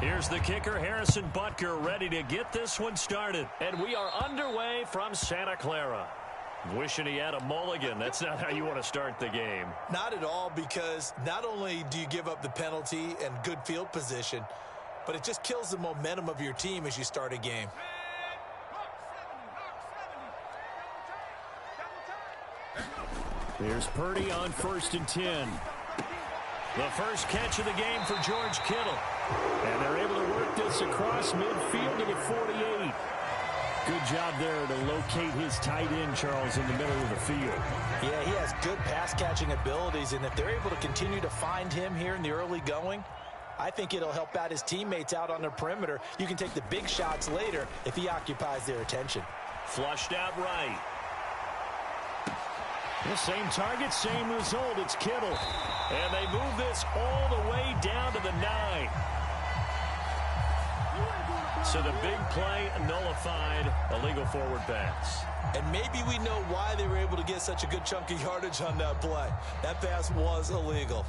Here's the kicker, Harrison Butker, ready to get this one started. And we are underway from Santa Clara. Wishing he had a mulligan. That's not how you want to start the game. Not at all, because not only do you give up the penalty and good field position, but it just kills the momentum of your team as you start a game. Here's Purdy on 1st and 10. The first catch of the game for George Kittle. And they're able to work this across midfield to the 48. Good job there to locate his tight end, Charles, in the middle of the field. Yeah, he has good pass-catching abilities, and if they're able to continue to find him here in the early going, I think it'll help out his teammates out on the perimeter. You can take the big shots later if he occupies their attention. Flushed out right. The same target, same result. It's Kittle. And they move this all the way down to the 9. So the big play nullified, illegal forward pass. And maybe we know why they were able to get such a good chunk of yardage on that play. That pass was illegal.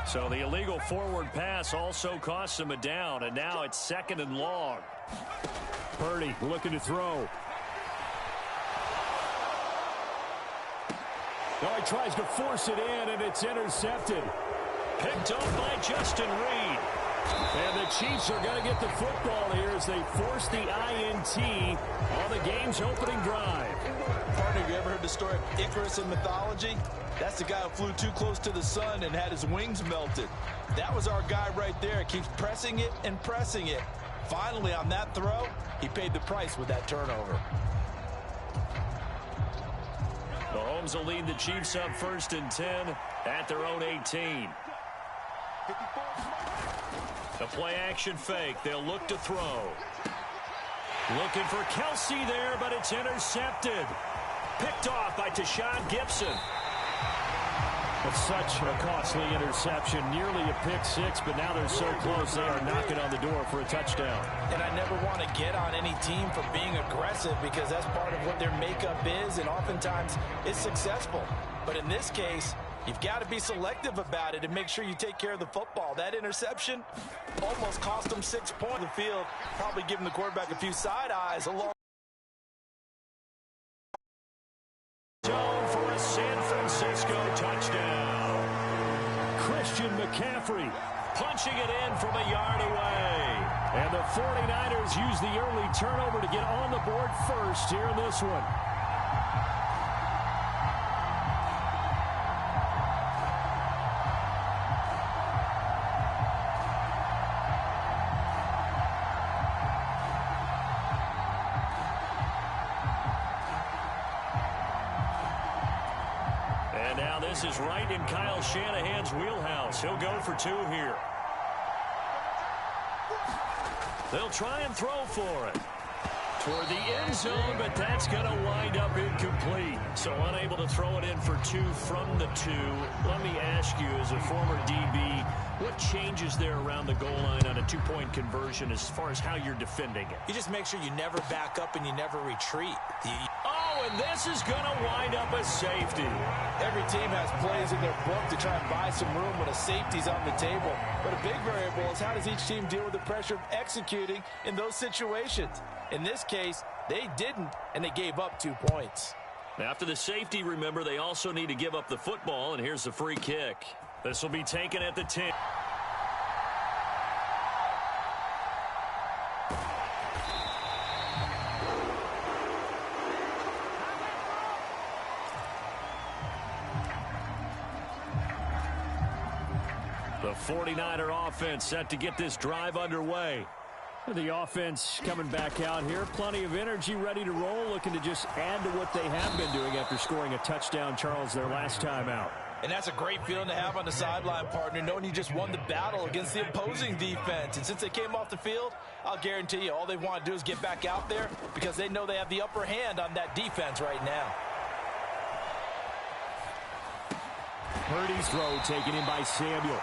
So the illegal forward pass also costs him a down, and now it's 2nd and long. Purdy looking to throw. Oh, he tries to force it in, and it's intercepted. Picked up by Justin Reed. And the Chiefs are going to get the football here as they force the INT on the game's opening drive. Partner, have you ever heard the story of Icarus in mythology? That's the guy who flew too close to the sun and had his wings melted. That was our guy right there. Keeps pressing it and pressing it. Finally, on that throw, he paid the price with that turnover. Mahomes will lead the Chiefs up 1st and 10 at their own 18. The play-action fake. They'll look to throw. Looking for Kelsey there, but it's intercepted. Picked off by Tashawn Gibson. It's such a costly interception. Nearly a pick six, but now they're so close they are knocking on the door for a touchdown. And I never want to get on any team for being aggressive because that's part of what their makeup is, and oftentimes it's successful. But in this case, you've got to be selective about it and make sure you take care of the football. That interception almost cost them 6 points on the field, probably giving the quarterback a few side eyes along. For a San Francisco touchdown. Christian McCaffrey punching it in from a yard away. And the 49ers use the early turnover to get on the board first here in this one. This is right in Kyle Shanahan's wheelhouse. He'll go for 2 here. They'll try and throw for it. Toward the end zone, but that's going to wind up incomplete. So unable to throw it in for 2 from the 2. Let me ask you, as a former DB, what changes there around the goal line on a 2-point conversion as far as how you're defending it? You just make sure you never back up and you never retreat. And this is going to wind up a safety. Every team has plays in their book to try and buy some room when a safety's on the table. But a big variable is how does each team deal with the pressure of executing in those situations. In this case, they didn't, and they gave up 2 points. After the safety, remember, they also need to give up the football, and here's the free kick. This will be taken at the 10. The 49er offense set to get this drive underway. The offense coming back out here. Plenty of energy, ready to roll, looking to just add to what they have been doing after scoring a touchdown, Charles, their last time out. And that's a great feeling to have on the sideline, partner, knowing you just won the battle against the opposing defense. And since they came off the field, I'll guarantee you all they want to do is get back out there because they know they have the upper hand on that defense right now. Purdy's throw taken in by Samuel.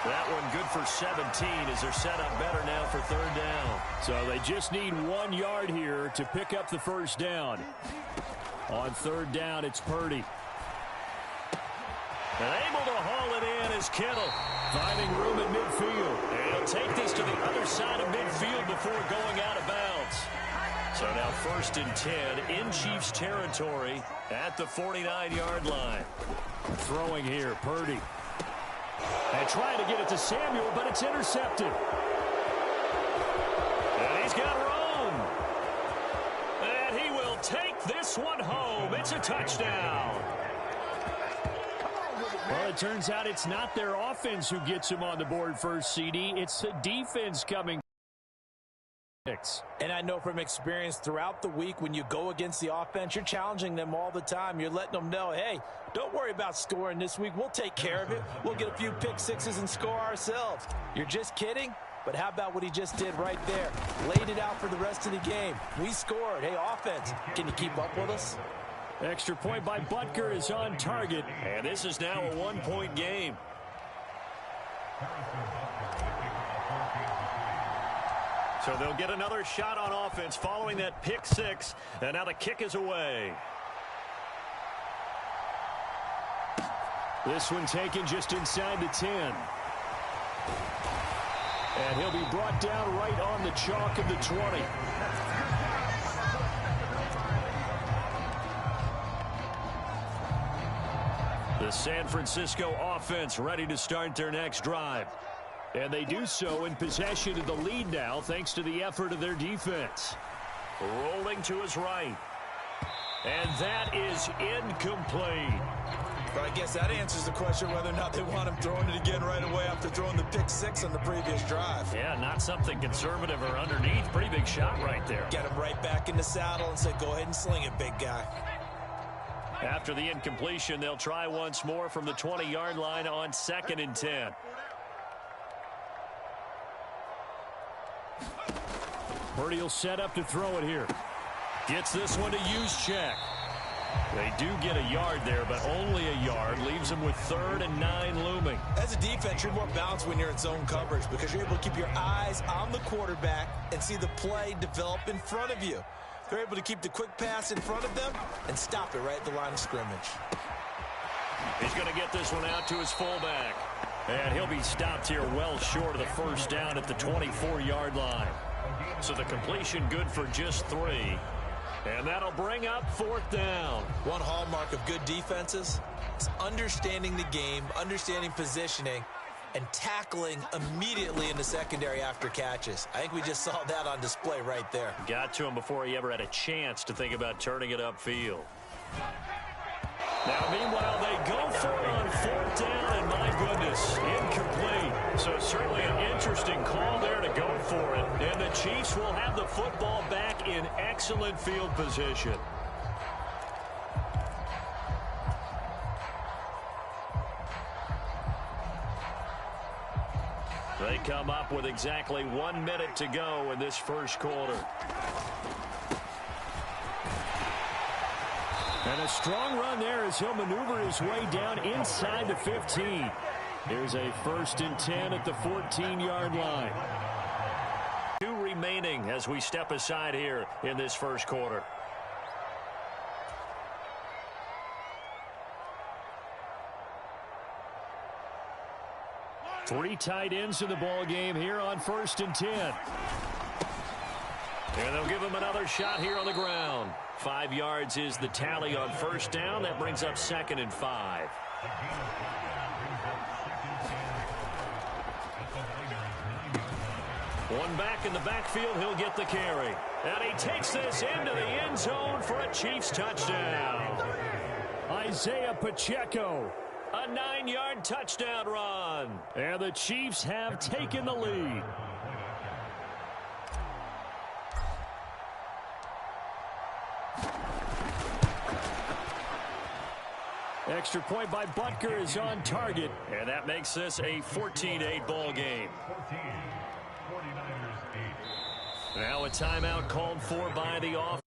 That one good for 17 as they're set up better now for third down. So they just need 1 yard here to pick up the first down. On third down, it's Purdy. And able to haul it in is Kittle. Finding room at midfield. And he'll take this to the other side of midfield before going out of bounds. So now 1st and 10 in Chiefs territory at the 49-yard line. Throwing here, Purdy. And trying to get it to Samuel, but it's intercepted. And he's got room. And he will take this one home. It's a touchdown. Well, it turns out it's not their offense who gets him on the board first, CD. It's the defense coming. And I know from experience throughout the week when you go against the offense, you're challenging them all the time. You're letting them know, hey, don't worry about scoring this week. We'll take care of it. We'll get a few pick sixes and score ourselves. You're just kidding? But how about what he just did right there? Laid it out for the rest of the game. We scored. Hey, offense, can you keep up with us? Extra point by Butker is on target. And this is now a 1-point game. So they'll get another shot on offense following that pick six. And now the kick is away. This one taken just inside the 10. And he'll be brought down right on the chalk of the 20. The San Francisco offense ready to start their next drive. And they do so in possession of the lead now, thanks to the effort of their defense. Rolling to his right. And that is incomplete. But I guess that answers the question whether or not they want him throwing it again right away after throwing the pick six on the previous drive. Yeah, not something conservative or underneath. Pretty big shot right there. Get him right back in the saddle and say, go ahead and sling it, big guy. After the incompletion, they'll try once more from the 20-yard line on 2nd and 10. Purdy will set up to throw it here. Gets this one to Juszczyk. They do get a yard there, but only a yard. Leaves them with 3rd and 9 looming. As a defense, you're more balanced when you're in zone coverage because you're able to keep your eyes on the quarterback and see the play develop in front of you. They're able to keep the quick pass in front of them and stop it right at the line of scrimmage. He's going to get this one out to his fullback. And he'll be stopped here well short of the first down at the 24-yard line. So the completion good for just 3. And that'll bring up 4th down. One hallmark of good defenses is understanding the game, understanding positioning, and tackling immediately in the secondary after catches. I think we just saw that on display right there. Got to him before he ever had a chance to think about turning it upfield. Now, meanwhile, they go for it on 4th down, and my goodness, incomplete. So certainly an interesting call there to go for it. And the Chiefs will have the football back in excellent field position. They come up with exactly 1 minute to go in this first quarter. And a strong run there as he'll maneuver his way down inside the 15. Here's a 1st and 10 at the 14-yard line. 2 remaining as we step aside here in this first quarter. Three tight ends in the ball game here on 1st and 10. And they'll give him another shot here on the ground. 5 yards is the tally on first down. That brings up 2nd and 5. One back in the backfield. He'll get the carry. And he takes this into the end zone for a Chiefs touchdown. Isaiah Pacheco. A 9-yard touchdown run. And the Chiefs have taken the lead. Extra point by Butker is on target. And that makes this a 14-8 ball game. Now a timeout called for by the offense.